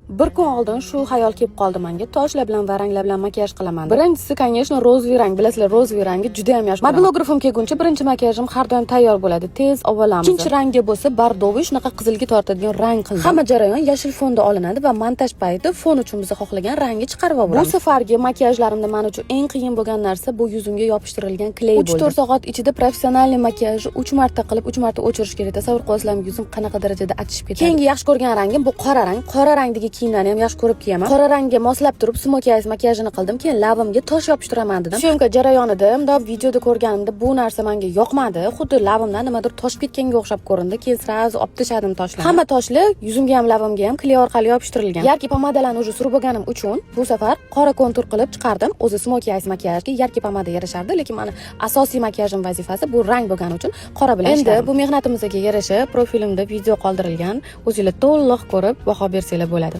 Bir kun oldin shu xayol kelib qoldi menga. Toshlar bilan va ranglar bilan makiyaj qilaman. Birinchisi, конечно, rozviy rang. Bilasizlar, rozviy rangi juda ham yaxshi. Mobilografim kelguncha birinchi makiyajim har doim tayyor bo'ladi. Tez olamiz. Ikkinchi rangi bo'lsa bordoviy, shunaqa qizilga tortadigan rang qildim. Hamma jarayon yashil fonda olinadi va montaj payti fon uchun biz xohlagan rangni chiqarib olamiz. Bu safargi makiyajlarimda men uchun eng qiyin bo'lgan narsa bu yuzimga yopishtirilgan kley bo'ldi. 3-4 soat ichida professional makiyajni 3 marta qilib, 3 marta o'chirish kerak. Tasavvur qilasizlarmi, yuzim qanaqa darajada achishib ketadi. Keyingi yaxshi ko'rgan rangim bu qora rang. Qora rangdagi kiyimlarni ham yaxshi ko'rib kiyaman. Qora rangga moslab turib smoky eyes makiyajini qildim. Keyin labimga tosh yopishtiraman dedim. Syomka jarayonida, bundoq videoda ko'rganimda bu narsa menga yoqmadi. Xuddi labimdan nimadir toshib ketganga o'xshab ko'rindi. Keyin srazu olib tashladim toshlarni. Hamma toshlar yuzimga ham labimga ham kley orqali yopishtirilgan. Yarki pomadalarni уже surib bo'lganim uchun bu safar qora kontur qilib chiqardim. O'zi smoky eyes makiyajga yarki pomada yarashardi, lekin meni asosiy makiyajim vazifasi bu rang bo'lgani uchun qora bilan ishladim. Endi bu mehnatimizga yarasha profilimda video qoldirilgan. O'zingizlar to'liq ko'rib baho bersanglar bo'ladi.